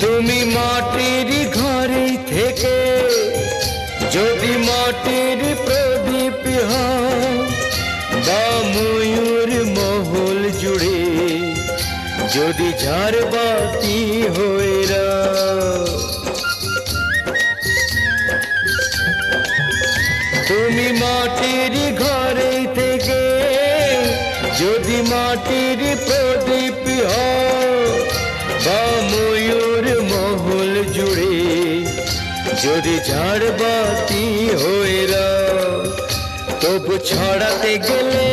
তুমি মাটির ঘরে থেকে যদি মাটির প্রদীপ হও বা ময়ূর মহল জুড়ে যদি ঝাড়বাতি হয়ে রাও, তুমি মাটির ঘরে থেকে যদি মাটির প্রদীপ হও বা ময়ূর মহল জুড়ে যদি ঝাড়বাতি হয়ে রাও, তবু ছড়াতে গেলে